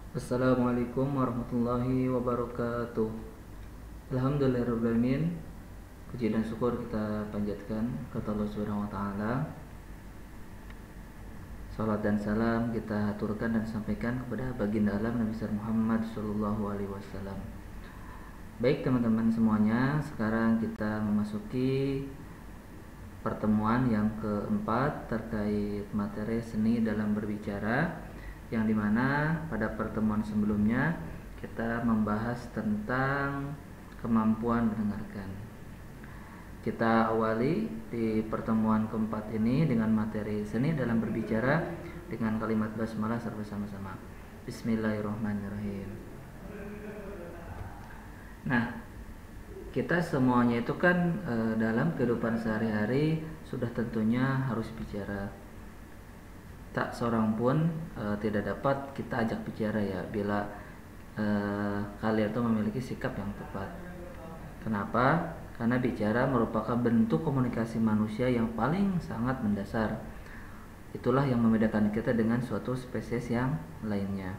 Assalamualaikum warahmatullahi wabarakatuh. Alhamdulillahirrahmanirrahim. Puji dan syukur kita panjatkan kepada Allah Subhanahu wa taala. Salat dan salam kita aturkan dan sampaikan kepada baginda alam Nabi Muhammad sallallahu alaihi wasallam. Baik teman-teman semuanya, sekarang kita memasuki pertemuan yang keempat terkait materi seni dalam berbicara, yang dimana pada pertemuan sebelumnya kita membahas tentang kemampuan mendengarkan. Kita awali di pertemuan keempat ini dengan materi seni dalam berbicara dengan kalimat basmalah bersama-sama. Bismillahirrahmanirrahim. Nah, kita semuanya itu kan dalam kehidupan sehari-hari sudah tentunya harus bicara. Tak seorang pun tidak dapat kita ajak bicara ya bila kalian tuh memiliki sikap yang tepat. Kenapa? Karena bicara merupakan bentuk komunikasi manusia yang paling sangat mendasar. Itulah yang membedakan kita dengan suatu spesies yang lainnya.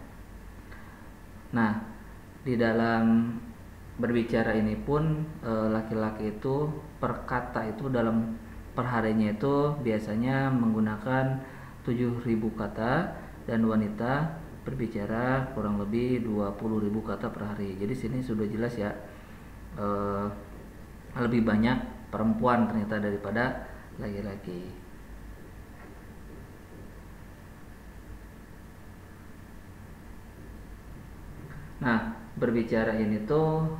Nah, di dalam berbicara ini pun laki-laki itu per kata itu dalam perharinya itu biasanya menggunakan 7.000 kata, dan wanita berbicara kurang lebih 20.000 kata per hari. Jadi sini sudah jelas ya, lebih banyak perempuan ternyata daripada laki-laki. Nah, berbicara ini tuh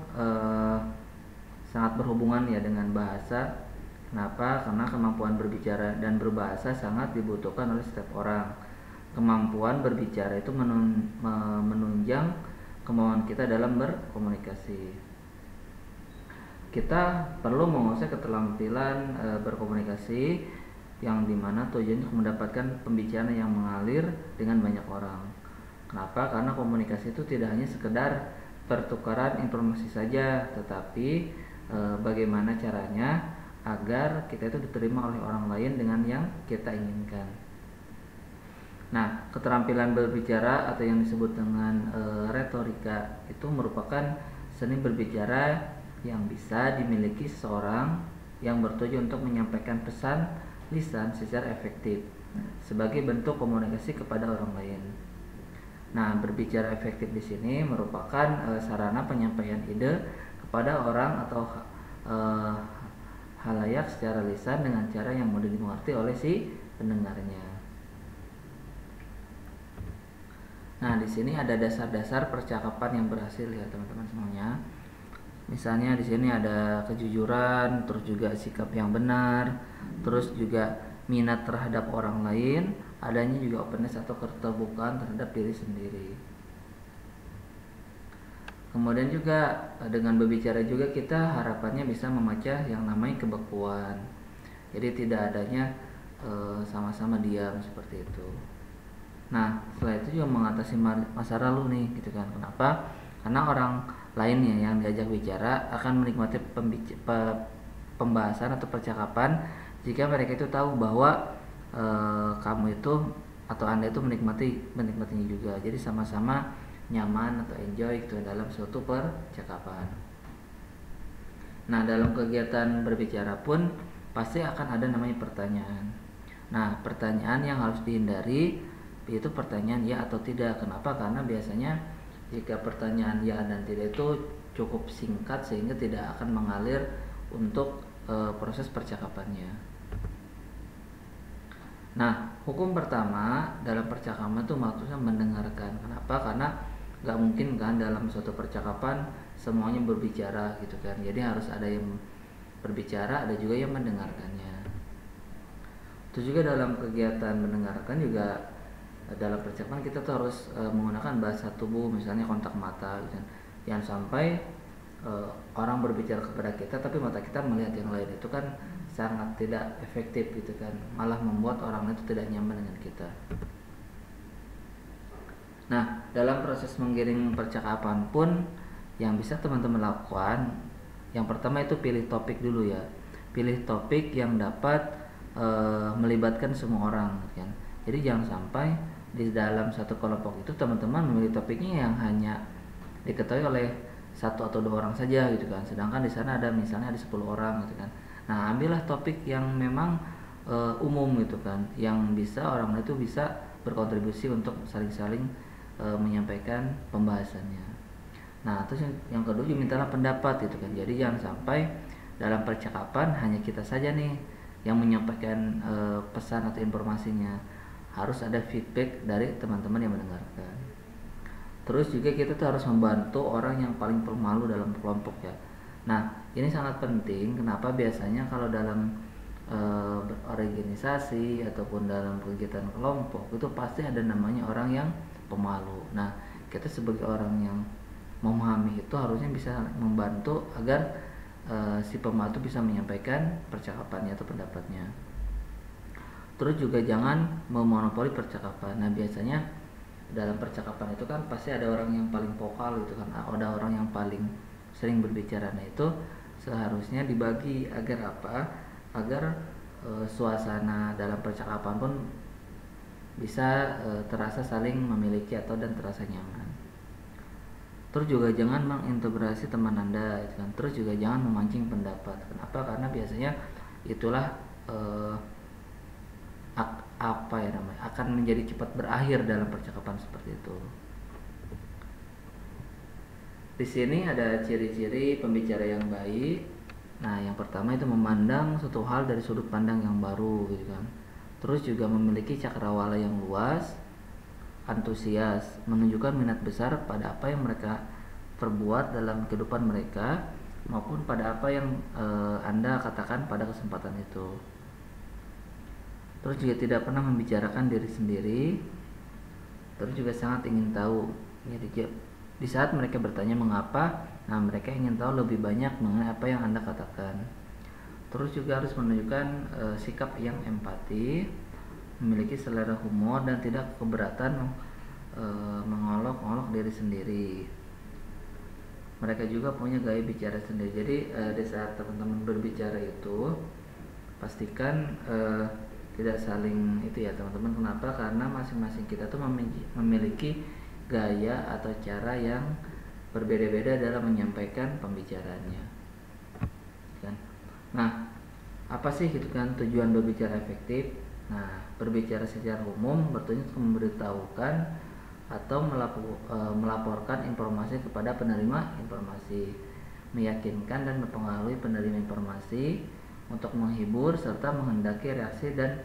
sangat berhubungan ya dengan bahasa. Kenapa? Karena kemampuan berbicara dan berbahasa sangat dibutuhkan oleh setiap orang. Kemampuan berbicara itu menunjang kemauan kita dalam berkomunikasi. Kita perlu menguasai keterampilan berkomunikasi yang dimana tujuannya untuk mendapatkan pembicaraan yang mengalir dengan banyak orang. Kenapa? Karena komunikasi itu tidak hanya sekedar pertukaran informasi saja, tetapi bagaimana caranya agar kita itu diterima oleh orang lain dengan yang kita inginkan. Nah, keterampilan berbicara atau yang disebut dengan retorika itu merupakan seni berbicara yang bisa dimiliki seseorang yang bertujuan untuk menyampaikan pesan lisan secara efektif sebagai bentuk komunikasi kepada orang lain. Nah, berbicara efektif di sini merupakan sarana penyampaian ide kepada orang atau halayak secara lisan dengan cara yang mudah dimengerti oleh si pendengarnya. Nah, di sini ada dasar-dasar percakapan yang berhasil ya teman-teman semuanya. Misalnya di sini ada kejujuran, terus juga sikap yang benar, terus juga minat terhadap orang lain, adanya juga openness atau keterbukaan terhadap diri sendiri. Kemudian juga dengan berbicara juga kita harapannya bisa memecah yang namanya kebekuan. Jadi tidak adanya sama-sama diam seperti itu. Nah, setelah itu juga mengatasi masa lalu nih, gitu kan. Kenapa? Karena orang lainnya yang diajak bicara akan menikmati pembahasan atau percakapan jika mereka itu tahu bahwa kamu itu atau Anda itu menikmatinya juga. Jadi sama-sama nyaman atau enjoy gitu dalam suatu percakapan. Nah, dalam kegiatan berbicara pun pasti akan ada namanya pertanyaan. Nah, pertanyaan yang harus dihindari itu pertanyaan ya atau tidak. Kenapa? Karena biasanya jika pertanyaan ya dan tidak itu cukup singkat sehingga tidak akan mengalir untuk proses percakapannya. Nah, hukum pertama dalam percakapan itu maksudnya mendengarkan. Kenapa? Karena gak mungkin kan dalam suatu percakapan semuanya berbicara gitu kan. Jadi harus ada yang berbicara, ada juga yang mendengarkannya. Itu juga dalam kegiatan mendengarkan juga dalam percakapan kita tuh harus menggunakan bahasa tubuh, misalnya kontak mata gitu kan. Yang sampai orang berbicara kepada kita tapi mata kita melihat yang lain, itu kan sangat tidak efektif gitu kan. Malah membuat orang itu tidak nyaman dengan kita. Nah, dalam proses menggiring percakapan pun yang bisa teman-teman lakukan, yang pertama itu pilih topik dulu ya. Pilih topik yang dapat melibatkan semua orang kan. Jadi jangan sampai di dalam satu kelompok itu teman-teman memilih topiknya yang hanya diketahui oleh satu atau dua orang saja gitu kan, sedangkan di sana ada misalnya ada 10 orang gitu kan. Nah, ambillah topik yang memang umum gitu kan, yang bisa orang itu bisa berkontribusi untuk saling-saling menyampaikan pembahasannya. Nah, terus yang kedua juga mintalah pendapat gitu kan. Jadi jangan sampai dalam percakapan hanya kita saja nih yang menyampaikan pesan atau informasinya. Harus ada feedback dari teman-teman yang mendengarkan. Terus juga kita tuh harus membantu orang yang paling pemalu dalam kelompok ya. Nah, ini sangat penting. Kenapa? Biasanya kalau dalam berorganisasi ataupun dalam kegiatan kelompok itu pasti ada namanya orang yang pemalu. Nah, kita sebagai orang yang memahami itu harusnya bisa membantu agar si pemalu bisa menyampaikan percakapannya atau pendapatnya. Terus juga jangan memonopoli percakapan. Nah, biasanya dalam percakapan itu kan pasti ada orang yang paling vokal gitu kan, ada orang yang paling sering berbicara. Nah, itu seharusnya dibagi agar apa? Agar suasana dalam percakapan pun bisa terasa saling memiliki atau dan terasa nyaman. Terus juga jangan mengintegrasi teman Anda gitu kan. Terus juga jangan memancing pendapat. Kenapa? Karena biasanya itulah akan menjadi cepat berakhir dalam percakapan seperti itu. Di sini ada ciri-ciri pembicara yang baik. Nah, yang pertama itu memandang suatu hal dari sudut pandang yang baru gitu kan. Terus juga memiliki cakrawala yang luas, antusias, menunjukkan minat besar pada apa yang mereka perbuat dalam kehidupan mereka maupun pada apa yang Anda katakan pada kesempatan itu. Terus juga tidak pernah membicarakan diri sendiri. Terus juga sangat ingin tahu. Di saat mereka bertanya mengapa, nah mereka ingin tahu lebih banyak mengenai apa yang Anda katakan. Terus juga harus menunjukkan sikap yang empati, memiliki selera humor dan tidak keberatan mengolok-olok diri sendiri. Mereka juga punya gaya bicara sendiri. Jadi di saat teman-teman berbicara itu pastikan tidak saling itu ya teman-teman. Kenapa? Karena masing-masing kita tuh memiliki gaya atau cara yang berbeda-beda dalam menyampaikan pembicaraannya kan. Nah, apa sih gitu kan tujuan berbicara efektif? Nah, berbicara secara umum bertujuan untuk memberitahukan atau melaporkan informasi kepada penerima informasi, meyakinkan dan mempengaruhi penerima informasi, untuk menghibur serta menghendaki reaksi dan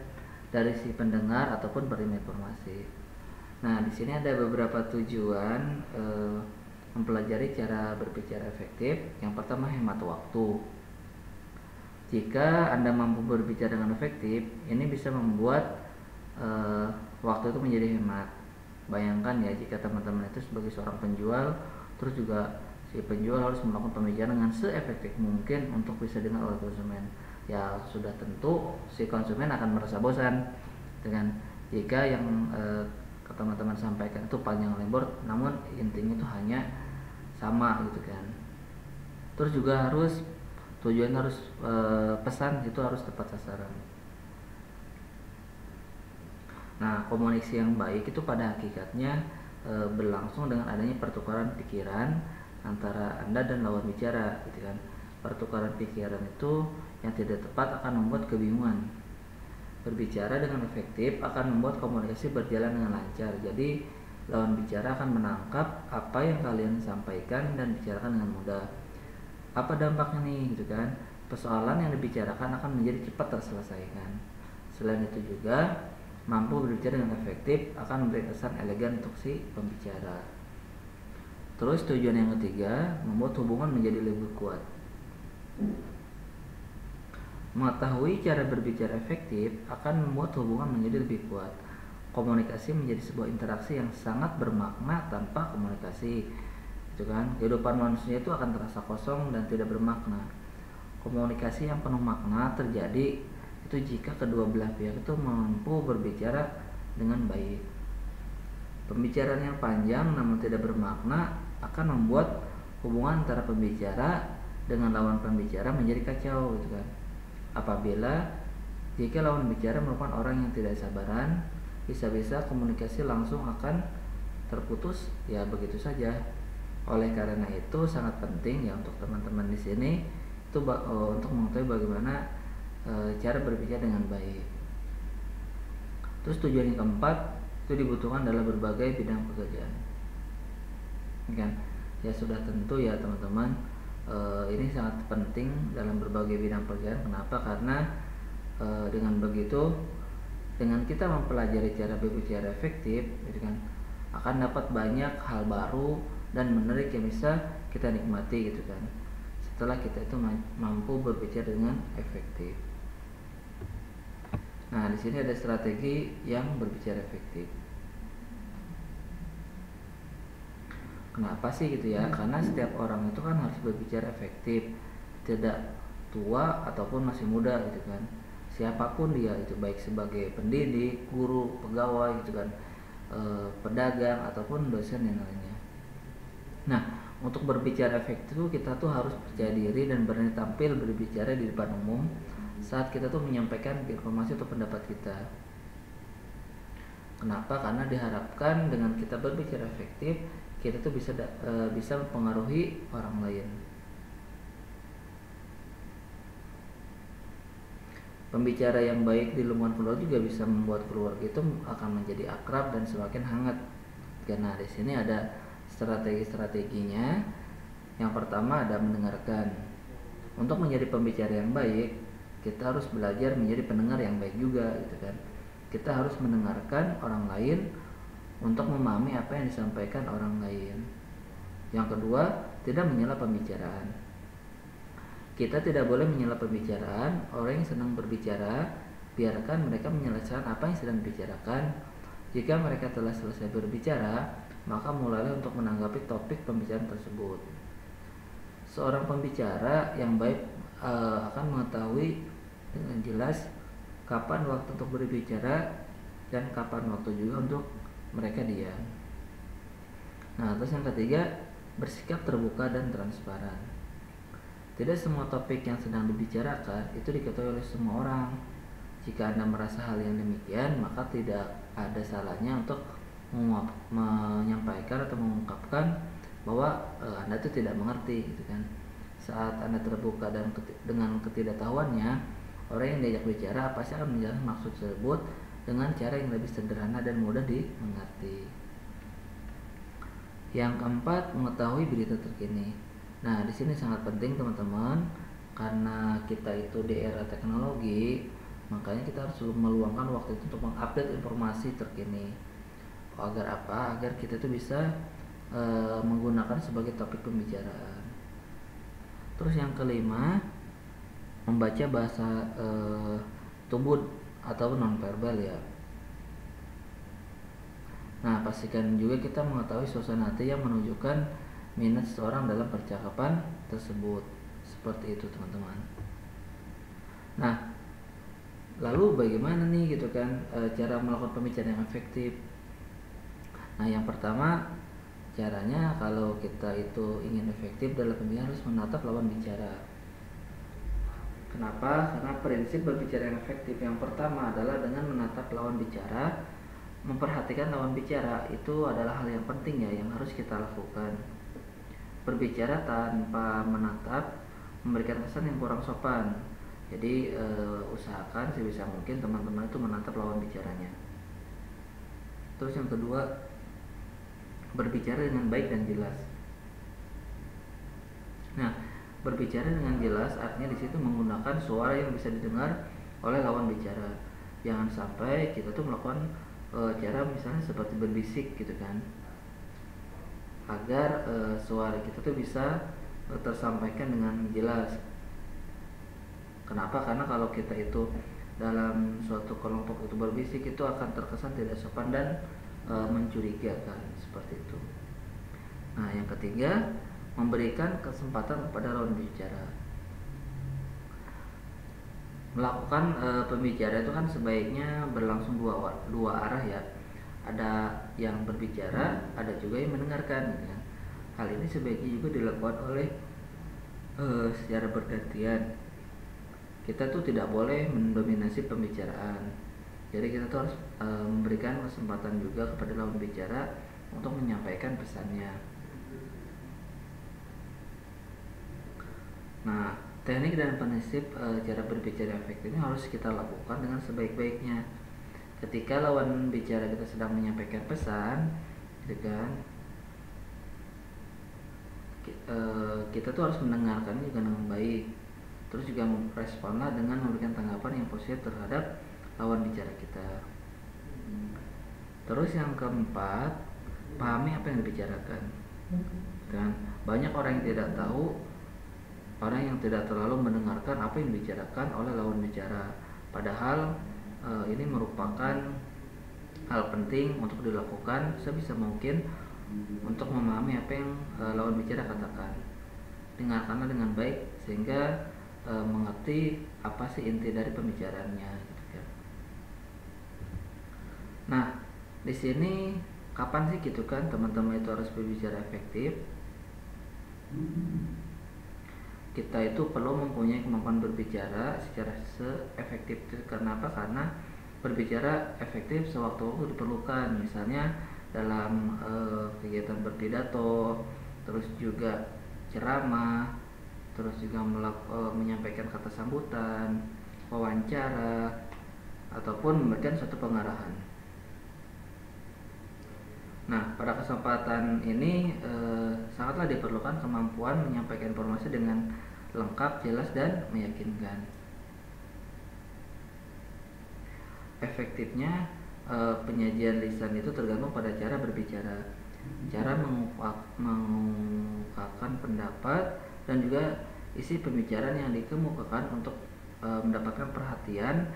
dari si pendengar ataupun penerima informasi. Nah, di sini ada beberapa tujuan mempelajari cara berbicara efektif. Yang pertama, hemat waktu. Jika Anda mampu berbicara dengan efektif, ini bisa membuat waktu itu menjadi hemat. Bayangkan ya, jika teman-teman itu sebagai seorang penjual, terus juga si penjual harus melakukan pembicaraan dengan seefektif mungkin untuk bisa didengar oleh konsumen. Ya sudah tentu si konsumen akan merasa bosan dengan jika yang teman-teman sampaikan itu panjang lebar, namun intinya itu hanya sama gitu kan. Terus juga tujuan harus pesan itu harus tepat sasaran. Nah, komunikasi yang baik itu pada hakikatnya berlangsung dengan adanya pertukaran pikiran antara Anda dan lawan bicara gitu kan. Pertukaran pikiran itu yang tidak tepat akan membuat kebingungan. Berbicara dengan efektif akan membuat komunikasi berjalan dengan lancar. Jadi lawan bicara akan menangkap apa yang kalian sampaikan dan bicarakan dengan mudah. Apa dampaknya nih gitu kan? Persoalan yang dibicarakan akan menjadi cepat terselesaikan. Selain itu juga mampu berbicara dengan efektif akan memberi kesan elegan untuk si pembicara. Terus tujuan yang ketiga, membuat hubungan menjadi lebih kuat. Mengetahui cara berbicara efektif akan membuat hubungan menjadi lebih kuat. Komunikasi menjadi sebuah interaksi yang sangat bermakna. Tanpa komunikasi, itu kan, kehidupan manusia itu akan terasa kosong dan tidak bermakna. Komunikasi yang penuh makna terjadi itu jika kedua belah pihak itu mampu berbicara dengan baik. Pembicaraan yang panjang namun tidak bermakna akan membuat hubungan antara pembicara dengan lawan pembicara menjadi kacau gitu kan. Apabila jika lawan bicara merupakan orang yang tidak sabaran, bisa-bisa komunikasi langsung akan terputus ya begitu saja. Oleh karena itu sangat penting ya untuk teman-teman di sini itu untuk mengetahui bagaimana cara berbicara dengan baik. Terus tujuan yang keempat itu dibutuhkan dalam berbagai bidang pekerjaan. Kan? Ya sudah tentu ya teman-teman, ini sangat penting dalam berbagai bidang pekerjaan. Kenapa? Karena dengan begitu, dengan kita mempelajari cara berbicara efektif, gitu kan, akan dapat banyak hal baru dan menarik yang bisa kita nikmati, gitu kan. Setelah kita itu mampu berbicara dengan efektif. Nah, di sini ada strategi yang berbicara efektif. Kenapa sih gitu ya? Karena setiap orang itu kan harus berbicara efektif, tidak tua ataupun masih muda gitu kan. Siapapun dia itu, baik sebagai pendidik, guru, pegawai gitu kan, pedagang ataupun dosen yang lainnya. Nah, untuk berbicara efektif kita tuh harus percaya diri dan berani tampil berbicara di depan umum saat kita tuh menyampaikan informasi atau pendapat kita. Kenapa? Karena diharapkan dengan kita berbicara efektif, kita tuh bisa mempengaruhi orang lain. Pembicara yang baik di lingkungan keluarga juga bisa membuat keluarga itu akan menjadi akrab dan semakin hangat. Karena di sini ada strategi-strateginya. Yang pertama ada mendengarkan. Untuk menjadi pembicara yang baik, kita harus belajar menjadi pendengar yang baik juga, gitu kan. Kita harus mendengarkan orang lain untuk memahami apa yang disampaikan orang lain. Yang kedua, tidak menyela pembicaraan. Kita tidak boleh menyela pembicaraan. Orang yang senang berbicara, biarkan mereka menyelesaikan apa yang sedang dibicarakan. Jika mereka telah selesai berbicara, maka mulailah untuk menanggapi topik pembicaraan tersebut. Seorang pembicara yang baik akan mengetahui dengan jelas kapan waktu untuk berbicara dan kapan waktu juga untuk mereka diam. Nah, terus yang ketiga, bersikap terbuka dan transparan. Tidak semua topik yang sedang dibicarakan itu diketahui oleh semua orang. Jika Anda merasa hal yang demikian, maka tidak ada salahnya untuk menyampaikan atau mengungkapkan bahwa Anda itu tidak mengerti, gitu kan. Saat Anda terbuka dan dengan ketidaktahuannya, orang yang diajak bicara pasti akan menjelaskan maksud tersebut dengan cara yang lebih sederhana dan mudah dimengerti. Yang keempat, mengetahui berita terkini. Nah, di sini sangat penting teman-teman, karena kita itu di era teknologi, makanya kita harus meluangkan waktu itu untuk mengupdate informasi terkini. Agar apa? Agar kita itu bisa menggunakan sebagai topik pembicaraan. Terus yang kelima, membaca bahasa tubuh atau nonverbal ya. Nah, pastikan juga kita mengetahui suasana hati yang menunjukkan minat seseorang dalam percakapan tersebut. Seperti itu teman-teman. Nah, lalu bagaimana nih gitu kan cara melakukan pembicaraan yang efektif? Nah, yang pertama caranya kalau kita itu ingin efektif dalam pembicaraan harus menatap lawan bicara. Kenapa? Karena prinsip berbicara yang efektif yang pertama adalah dengan menatap lawan bicara. Memperhatikan lawan bicara itu adalah hal yang penting ya, yang harus kita lakukan. Berbicara tanpa menatap memberikan kesan yang kurang sopan. Jadi usahakan sebisa mungkin teman-teman itu menatap lawan bicaranya. Terus yang kedua, berbicara dengan baik dan jelas. Nah, berbicara dengan jelas artinya di situ menggunakan suara yang bisa didengar oleh lawan bicara. Jangan sampai kita tuh melakukan cara misalnya seperti berbisik gitu kan, agar suara kita tuh bisa tersampaikan dengan jelas. Kenapa? Karena kalau kita itu dalam suatu kelompok itu berbisik, itu akan terkesan tidak sopan dan mencurigakan, seperti itu. Nah, yang ketiga, memberikan kesempatan kepada lawan bicara. Melakukan pembicara itu kan sebaiknya berlangsung dua arah ya. Ada yang berbicara, ada juga yang mendengarkan, gitu kan. Hal ini sebaiknya juga dilakukan oleh secara bergantian. Kita tuh tidak boleh mendominasi pembicaraan. Jadi kita tuh harus memberikan kesempatan juga kepada lawan bicara untuk menyampaikan pesannya. Nah, teknik dan prinsip cara berbicara efektif ini harus kita lakukan dengan sebaik-baiknya. Ketika lawan bicara kita sedang menyampaikan pesan, gitu kan, kita tuh harus mendengarkan juga dengan baik, terus juga meresponlah dengan memberikan tanggapan yang positif terhadap lawan bicara kita. Terus yang keempat, pahami apa yang dibicarakan. Dan banyak orang yang tidak tahu, orang yang tidak terlalu mendengarkan apa yang dibicarakan oleh lawan bicara. Padahal ini merupakan hal penting untuk dilakukan sebisa mungkin untuk memahami apa yang lawan bicara katakan. Dengarkanlah dengan baik sehingga mengerti apa sih inti dari pembicaraannya, gitu kan. Nah, di sini kapan sih gitu kan teman-teman itu harus berbicara efektif? Kita itu perlu mempunyai kemampuan berbicara secara seefektif. Karena apa? Karena berbicara efektif sewaktu-waktu diperlukan. Misalnya dalam kegiatan berpidato, terus juga ceramah, terus juga menyampaikan kata sambutan, wawancara, ataupun memberikan suatu pengarahan. Nah, pada kesempatan ini sangatlah diperlukan kemampuan menyampaikan informasi dengan lengkap, jelas, dan meyakinkan. Efektifnya penyajian lisan itu tergantung pada cara berbicara, cara mengungkapkan pendapat, dan juga isi pembicaraan yang dikemukakan untuk mendapatkan perhatian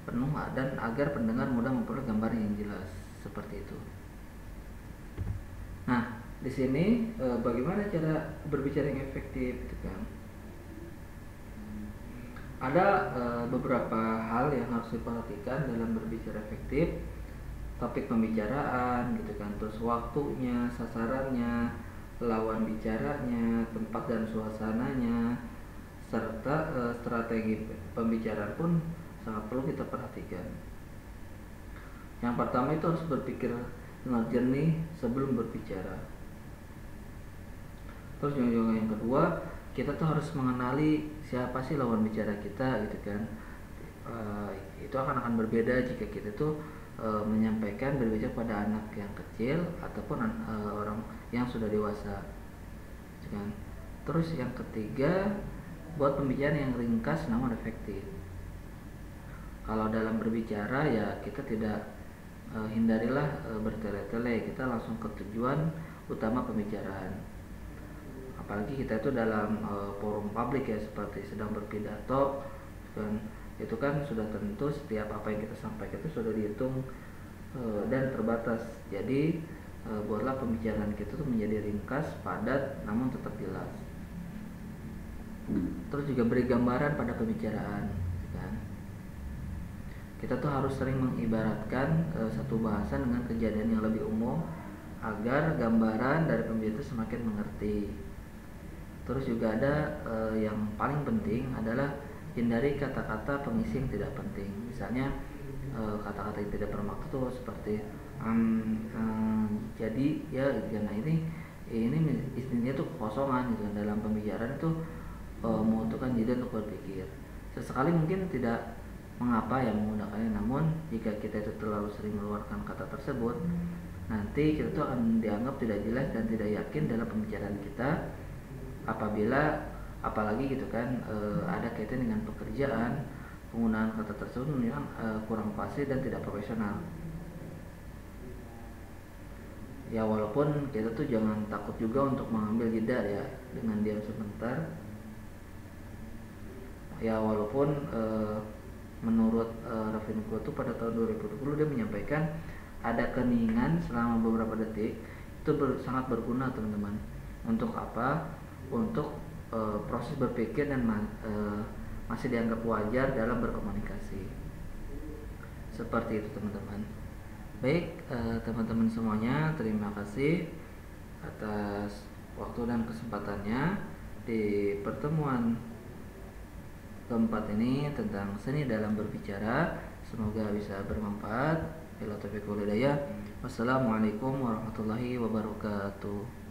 penuh dan agar pendengar mudah memperoleh gambaran yang jelas, seperti itu. Nah, di sini bagaimana cara berbicara yang efektif, gitu kan? Ada beberapa hal yang harus diperhatikan dalam berbicara efektif. Topik pembicaraan, gitu kan, terus waktunya, sasarannya, lawan bicaranya, tempat dan suasananya, serta strategi pembicaraan pun sangat perlu kita perhatikan. Yang pertama itu harus berpikir dengan jernih sebelum berbicara. Terus yang kedua, kita tuh harus mengenali siapa sih lawan bicara kita, gitu kan. Itu akan berbeda jika kita tuh menyampaikan berbicara pada anak yang kecil ataupun orang yang sudah dewasa, gitu kan. Terus yang ketiga, buat pembicaraan yang ringkas namun efektif. Kalau dalam berbicara ya kita tidak hindarilah bertele-tele, kita langsung ke tujuan utama pembicaraan. Apalagi kita itu dalam forum publik ya, seperti sedang berpidato kan, itu kan sudah tentu setiap apa yang kita sampaikan itu sudah dihitung dan terbatas. Jadi buatlah pembicaraan kita tuh menjadi ringkas, padat, namun tetap jelas. Terus juga beri gambaran pada pembicaraan, kan? Kita tuh harus sering mengibaratkan satu bahasan dengan kejadian yang lebih umum agar gambaran dari pembicara itu semakin mengerti. Terus juga ada yang paling penting adalah hindari kata-kata pengisi yang tidak penting. Misalnya kata-kata yang tidak bermaksud tuh seperti jadi ya, karena ini istilahnya tuh kekosongan, gitu. Dalam pembicaraan itu membutuhkan jeda untuk berpikir. Sesekali mungkin tidak mengapa ya menggunakannya, namun jika kita itu terlalu sering mengeluarkan kata tersebut, nanti kita tuh akan dianggap tidak jelas dan tidak yakin dalam pembicaraan kita. Apalagi gitu kan ada kaitan dengan pekerjaan, penggunaan kata tersebut menunjukkan kurang fasih dan tidak profesional. Ya, walaupun kita tuh jangan takut juga untuk mengambil jeda ya dengan diam sebentar. Ya, walaupun menurut Rafinko tuh pada tahun 2020 dia menyampaikan ada keningan selama beberapa detik itu sangat berguna, teman-teman. Untuk apa? Untuk proses berpikir dan masih dianggap wajar dalam berkomunikasi. Seperti itu, teman-teman. Baik, teman-teman semuanya, terima kasih atas waktu dan kesempatannya di pertemuan keempat ini tentang seni dalam berbicara. Semoga bisa bermanfaat. Bila taufiq wal hidayah. Wassalamualaikum warahmatullahi wabarakatuh.